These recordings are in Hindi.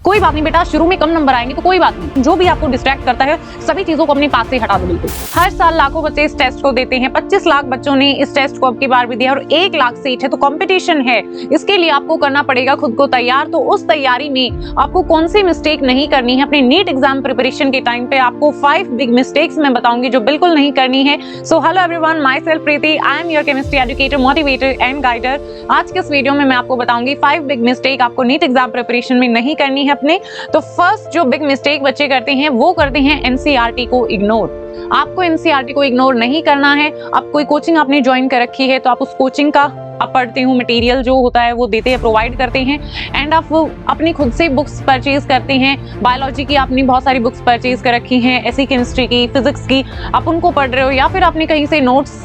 कोई बात नहीं बेटा, शुरू में कम नंबर आएंगे तो कोई बात नहीं, जो भी आपको डिस्ट्रैक्ट करता है सभी चीजों को अपने पास से हटा दो बिल्कुल। हर साल लाखों बच्चे इस टेस्ट को देते हैं, 25 लाख बच्चों ने इस टेस्ट को अब की बार भी दिया और 1 लाख सीट है, तो कंपटीशन है। इसके लिए आपको करना पड़ेगा खुद को तैयार। तो उस तैयारी में आपको कौन सी मिस्टेक नहीं करनी है अपने नीट एग्जाम प्रिपरेशन के टाइम पे, आपको 5 बिग मिस्टेक्स मैं बताऊंगी जो बिल्कुल नहीं करनी है। So hello everyone, myself Preeti, I am your chemistry educator, motivator and guider. आज के इस वीडियो में मैं आपको बताऊंगी 5 बिग मिस्टेक आपको नीट एग्जाम प्रिपरेशन में नहीं करनी है अपने। तो फर्स्ट जो बिग मिस्टेक बच्चे करते हैं वो करते हैं एनसीईआरटी को इग्नोर। आपको एनसीईआरटी को इग्नोर नहीं करना है। आप कोई कोचिंग आपने ज्वाइन कर रखी है तो आप उस कोचिंग का आप पढ़ते हो, मटेरियल जो होता है वो देते हैं, प्रोवाइड करते हैं, एंड आप अपनी खुद से बुक्स परचेज करते हैं। बायोलॉजी की आपने बहुत सारी बुक्स परचेज कर रखी हैं, ऐसी केमिस्ट्री की, फिजिक्स की, आप उनको पढ़ रहे हो, या फिर आपने कहीं से नोट्स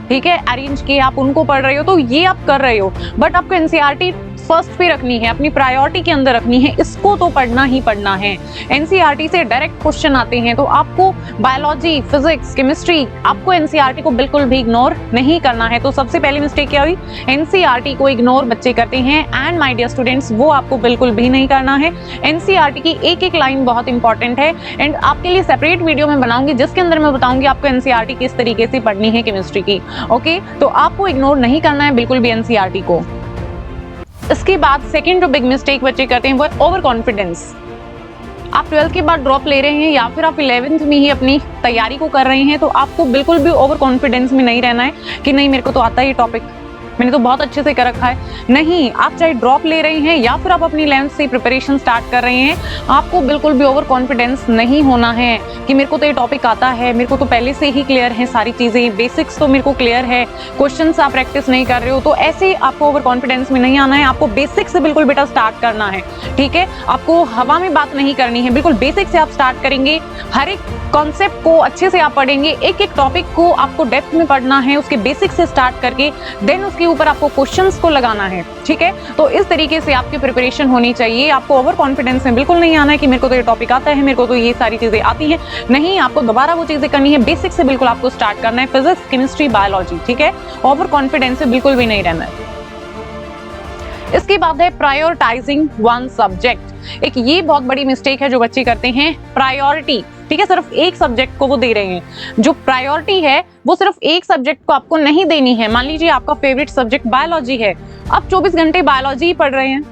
ठीक है अरेंज किए, आप उनको पढ़ रहे हो, तो ये आप कर रहे हो। बट आपको एनसीईआरटी फर्स्ट पे रखनी है, अपनी प्रायोरिटी के अंदर रखनी है, इसको तो पढ़ना ही पढ़ना है। एनसीईआरटी से डायरेक्ट क्वेश्चन आते हैं, तो आपको बायोलॉजी, फिजिक्स, केमिस्ट्री, आपको एनसीईआरटी को बिल्कुल भी इग्नोर नहीं करना है। तो सबसे पहली मिस्टेक क्या हुई, एनसीईआरटी को इग्नोर बच्चे करते हैं, एंड माय डियर स्टूडेंट्स वो आपको बिल्कुल भी नहीं करना है। एनसीईआरटी की एक एक लाइन बहुत इंपॉर्टेंट है, एंड आपके लिए सेपरेट वीडियो में बनाऊंगी जिसके अंदर मैं बताऊंगी आपको एनसीईआरटी किस तरीके से पढ़नी है केमिस्ट्री की। ओके, तो आपको इग्नोर नहीं करना है बिल्कुल भी एनसीईआरटी को। इसके बाद सेकंड जो बिग मिस्टेक बच्चे करते हैं वो है ओवर कॉन्फिडेंस। आप 12th के बाद ड्रॉप ले रहे हैं या फिर आप 11th में ही अपनी तैयारी को कर रहे हैं, तो आपको बिल्कुल भी ओवर कॉन्फिडेंस में नहीं रहना है कि नहीं मेरे को तो आता ही टॉपिक, मैंने तो बहुत अच्छे से कर रखा है। नहीं, आप चाहे ड्रॉप ले रहे हैं या फिर आप अपनी 11th से प्रिपरेशन स्टार्ट कर रहे हैं, आपको बिल्कुल भी ओवर कॉन्फिडेंस नहीं होना है कि मेरे को तो ये टॉपिक आता है, मेरे को तो पहले से ही क्लियर है सारी चीजें, बेसिक्स तो मेरे को क्लियर है, क्वेश्चंस आप प्रैक्टिस नहीं कर रहे हो, तो ऐसे आपको ओवर कॉन्फिडेंस में नहीं आना है। आपको बेसिक से बिल्कुल बेटा स्टार्ट करना है, ठीक है। आपको हवा में बात नहीं करनी है, बिल्कुल बेसिक से आप स्टार्ट करेंगे, हर एक कॉन्सेप्ट को अच्छे से आप पढ़ेंगे, एक एक टॉपिक को आपको डेप्थ में पढ़ना है, उसके बेसिक से स्टार्ट करके देन उसके ऊपर आपको क्वेश्चंस को लगाना है, ठीक है। तो इस तरीके से आपकी प्रिपरेशन होनी चाहिए। आपको ओवर कॉन्फिडेंस में बिल्कुल नहीं आना है कि मेरे को तो ये टॉपिक आता है, मेरे को तो ये सारी चीजें आती हैं। नहीं, आपको दोबारा वो चीजें करनी है, बेसिक से बिल्कुल आपको स्टार्ट करना है, फिजिक्स, केमिस्ट्री, बायोलॉजी, ठीक है। ओवर कॉन्फिडेंस से बिल्कुल भी नहीं रहना है। इसके बाद है प्रायोरिटाइजिंग वन सब्जेक्ट। एक ये बहुत बड़ी मिस्टेक है जो बच्चे करते हैं, प्रायोरिटी, ठीक है, सिर्फ एक सब्जेक्ट को वो दे रहे हैं। जो प्रायोरिटी है वो सिर्फ एक सब्जेक्ट को आपको नहीं देनी है। मान लीजिए आपका फेवरेट सब्जेक्ट बायोलॉजी है, आप 24 घंटे बायोलॉजी ही पढ़ रहे हैं,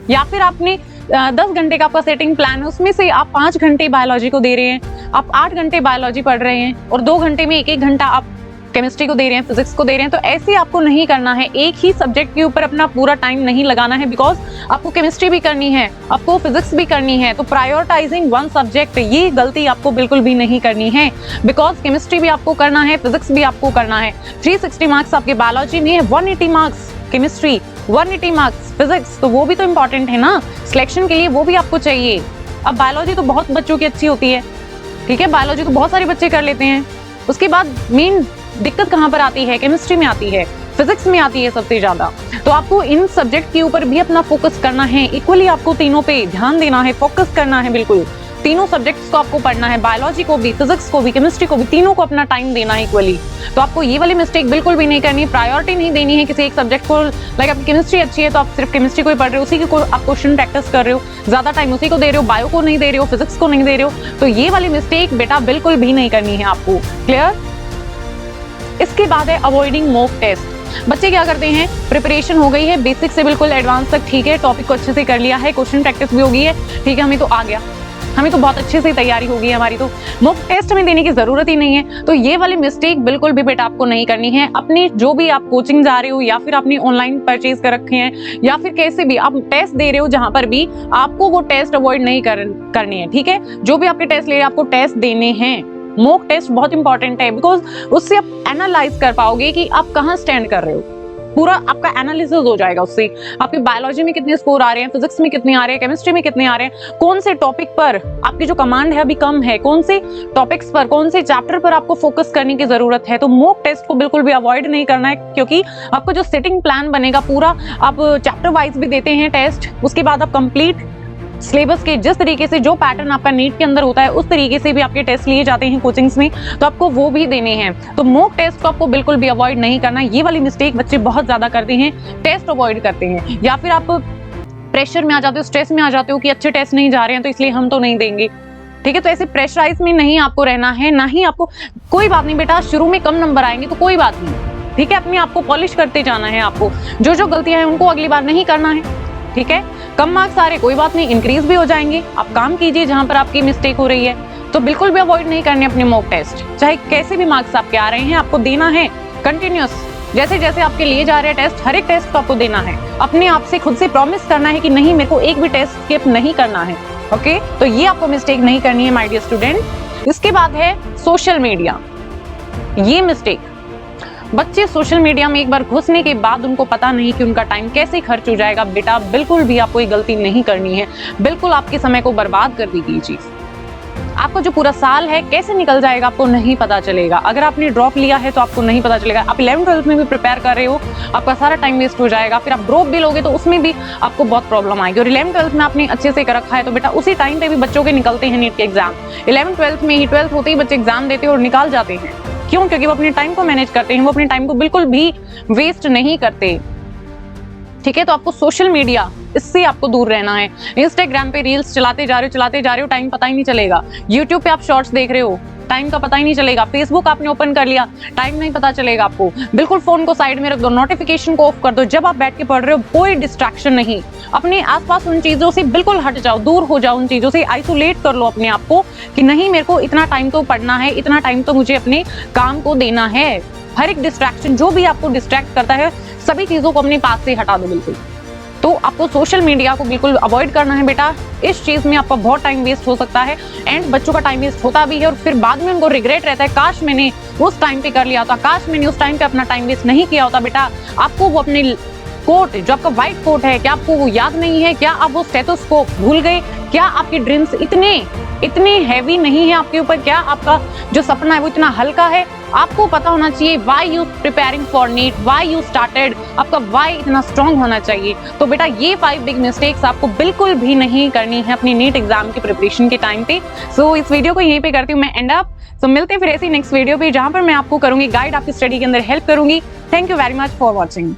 या फिर आपने 10 घंटे का आपका सेटिंग प्लान है, उसमें से आप 5 घंटे बायोलॉजी को दे रहे हैं, आप 8 घंटे बायोलॉजी पढ़ रहे हैं, और 2 घंटे में 1-1 घंटा आप केमिस्ट्री को दे रहे हैं, फिजिक्स को दे रहे हैं। तो ऐसे आपको नहीं करना है, एक ही सब्जेक्ट के ऊपर अपना पूरा टाइम नहीं लगाना है, बिकॉज आपको केमिस्ट्री भी करनी है, आपको फिजिक्स भी करनी है। तो प्रायोरिटाइजिंग वन सब्जेक्ट, ये गलती आपको बिल्कुल भी नहीं करनी है, बिकॉज केमिस्ट्री भी आपको करना है, फिजिक्स भी आपको करना है। 360 मार्क्स आपके बायोलॉजी में है, 180 मार्क्स केमिस्ट्री, 180 मार्क्स फिजिक्स, तो वो भी तो इंपॉर्टेंट है ना, सिलेक्शन के लिए वो भी आपको चाहिए। अब बायोलॉजी तो बहुत बच्चों की अच्छी होती है, ठीक है, बायोलॉजी तो बहुत सारे बच्चे कर लेते हैं। उसके बाद मेन दिक्कत कहाँ पर आती है, केमिस्ट्री में आती है, फिजिक्स में आती है सबसे ज्यादा। तो आपको इन सब्जेक्ट के ऊपर भी अपना फोकस करना है, इक्वली आपको तीनों पे ध्यान देना है, फोकस करना है, बिल्कुल तीनों सब्जेक्ट्स को आपको पढ़ना है, बायोलॉजी को भी, फिजिक्स को भी, केमिस्ट्री को भी, तीनों को अपना टाइम देना है इक्वली। तो आपको ये वाली मिस्टेक बिल्कुल भी नहीं करनी, प्रायोरिटी नहीं देनी है किसी एक सब्जेक्ट को। लाइक आपकी केमिस्ट्री अच्छी है तो आप सिर्फ केमिस्ट्री को ही पढ़ रहे हो, उसी को आप क्वेश्चन प्रैक्टिस कर रहे हो, ज्यादा टाइम उसी को दे रहे हो, बायो को नहीं दे रहे हो, फिजिक्स को नहीं दे रहे हो। तो ये वाली मिस्टेक बेटा बिल्कुल भी नहीं करनी है आपको, क्लियर। इसके बाद है अवॉइडिंग मॉक टेस्ट। बच्चे क्या करते हैं, प्रिपरेशन हो गई है बेसिक से बिल्कुल एडवांस तक, ठीक है, टॉपिक को अच्छे से कर लिया है, क्वेश्चन प्रैक्टिस भी हो गई है, ठीक है, हमें तो आ गया, हमें तो बहुत अच्छे से तैयारी हो गई है हमारी, तो मॉक टेस्ट हमें देने की जरूरत ही नहीं है। तो ये वाली मिस्टेक बिल्कुल भी बेटा आपको नहीं करनी है। अपनी जो भी आप कोचिंग जा रहे हो, या फिर आपने ऑनलाइन परचेज कर रखे हैं, या फिर कैसे भी आप टेस्ट दे रहे हो, जहां पर भी आपको वो टेस्ट अवॉइड नहीं करनी है, ठीक है। जो भी आपके टेस्ट ले रहे हैं आपको टेस्ट देने हैं। मॉक टेस्ट बहुत इंपॉर्टेंट है, बिकॉज उससे आप एनालाइज कर पाओगे कि आप कहाँ स्टैंड कर रहे हो, पूरा आपका एनालिसिस हो जाएगा उससे। आपकी बायोलॉजी में कितने स्कोर आ रहे हैं, फिजिक्स में कितने आ रहे हैं, केमिस्ट्री में कितने आ रहे हैं, कौन से टॉपिक पर आपकी जो कमांड है अभी कम है, कौन से टॉपिक्स पर, कौन से चैप्टर पर आपको फोकस करने की जरूरत है। तो मॉक टेस्ट को बिल्कुल भी अवॉइड नहीं करना है, क्योंकि आपको जो सेटिंग प्लान बनेगा पूरा, आप चैप्टर वाइज भी देते हैं टेस्ट, उसके बाद आप कंप्लीट सिलेबस के जिस तरीके से जो पैटर्न आपका नीट के अंदर होता है उस तरीके से भी आपके टेस्ट लिए जाते हैं कोचिंग्स में, तो आपको वो भी देने हैं। तो मॉक टेस्ट को आपको बिल्कुल भी अवॉइड नहीं करना। ये वाली मिस्टेक बच्चे बहुत ज्यादा करते हैं, टेस्ट अवॉइड करते हैं, या फिर आप प्रेशर में आ जाते हो, स्ट्रेस में आ जाते हो कि अच्छे टेस्ट नहीं जा रहे हैं तो इसलिए हम तो नहीं देंगे। ठीक है, तो ऐसे प्रेशराइज में नहीं आपको रहना है, ना ही आपको। कोई बात नहीं बेटा, शुरू में कम नंबर आएंगे तो कोई बात नहीं, ठीक है, अपने आप को पॉलिश करते जाना है। आपको जो जो गलतियां हैं उनको अगली बार नहीं करना है। ठीक है, कम मार्क्स आ रहे कोई बात नहीं, इंक्रीज भी हो जाएंगे। आप काम कीजिए जहां पर आपकी मिस्टेक हो रही है। तो बिल्कुल भी अवॉइड नहीं करने अपने मॉक टेस्ट, चाहे कैसे भी मार्क्स आपके आ रहे हैं, आपको देना है कंटिन्यूअस। जैसे जैसे आपके लिए जा रहे हैं टेस्ट, हर एक टेस्ट को आपको देना है। अपने आप से खुद से प्रॉमिस करना है कि नहीं, मेरे को एक भी टेस्ट स्किप नहीं करना है। ओके, तो ये आपको मिस्टेक नहीं करनी है माय डियर स्टूडेंट। इसके बाद है सोशल मीडिया। ये मिस्टेक, बच्चे सोशल मीडिया में एक बार घुसने के बाद उनको पता नहीं कि उनका टाइम कैसे खर्च हो जाएगा। बेटा बिल्कुल भी आपको ये गलती नहीं करनी है, बिल्कुल आपके समय को बर्बाद कर देगी ये चीज। आपको जो पूरा साल है कैसे निकल जाएगा आपको नहीं पता चलेगा। अगर आपने ड्रॉप लिया है तो आपको नहीं पता चलेगा। आप 11th-12th में भी प्रिपेयर कर रहे हो, आपका सारा टाइम वेस्ट हो जाएगा। फिर आप ड्रॉप भी लोगे तो उसमें भी आपको बहुत प्रॉब्लम आएगी। और 11th-12th में आपने अच्छे से कर रखा है तो बेटा उसी टाइम पे भी बच्चों के निकलते हैं नीट के एग्जाम। 11th-12th में ही, 12th होते ही बच्चे एग्जाम देते हैं और निकाल जाते हैं। क्यों? क्योंकि वो अपने टाइम को मैनेज करते हैं, वो अपने टाइम को बिल्कुल भी वेस्ट नहीं करते। ठीक है, तो आपको सोशल मीडिया, इससे आपको दूर रहना है। इंस्टाग्राम पे रील्स चलाते जा रहे हो, टाइम पता ही नहीं चलेगा। यूट्यूब पे आप शॉर्ट्स देख रहे हो, टाइम का पता ही नहीं चलेगा। फेसबुक आपने ओपन कर लिया, टाइम नहीं पता चलेगा आपको। बिल्कुल फोन को साइड में रख दो, नोटिफिकेशन को ऑफ कर दो। जब आप बैठ के पढ़ रहे हो कोई डिस्ट्रैक्शन नहीं, अपने आसपास उन चीजों से बिल्कुल हट जाओ, दूर हो जाओ उन चीजों से, आइसोलेट कर लो अपने आप को कि नहीं, मेरे को इतना टाइम तो पढ़ना है, इतना टाइम तो मुझे अपने काम को देना है। हर एक डिस्ट्रैक्शन, जो भी आपको डिस्ट्रैक्ट करता है, सभी चीजों को अपने पास से हटा दो बिल्कुल। तो आपको सोशल मीडिया को बिल्कुल अवॉइड करना है बेटा। इस चीज में आपका बहुत टाइम वेस्ट हो सकता है, एंड बच्चों का टाइम वेस्ट होता भी है और फिर बाद में उनको रिग्रेट रहता है, काश मैंने उस टाइम पे कर लिया होता, काश मैंने उस टाइम पे अपना टाइम वेस्ट नहीं किया होता। बेटा आपको वो अपने कोट, जो आपका व्हाइट कोट है, क्या आपको वो याद नहीं है? क्या आप वो स्टेथोस्कोप भूल गए? क्या आपके ड्रीम्स इतने हैवी नहीं है आपके ऊपर? क्या आपका जो सपना है वो इतना हल्का है? आपको पता होना चाहिए why you preparing for NEET, why you started, आपका व्हाई इतना स्ट्रांग होना चाहिए। तो बेटा ये 5 बिग मिस्टेक्स आपको बिल्कुल भी नहीं करनी है अपनी नीट एग्जाम की प्रिपरेशन के टाइम पे। सो इस वीडियो को यहीं पे करती हूँ मैं एंड अप। सो मिलते हैं फिर ऐसी नेक्स्ट वीडियो पे, जहां पर मैं आपको करूंगी गाइड, आपकी स्टडी के अंदर हेल्प करूंगी। Thank you very much for watching.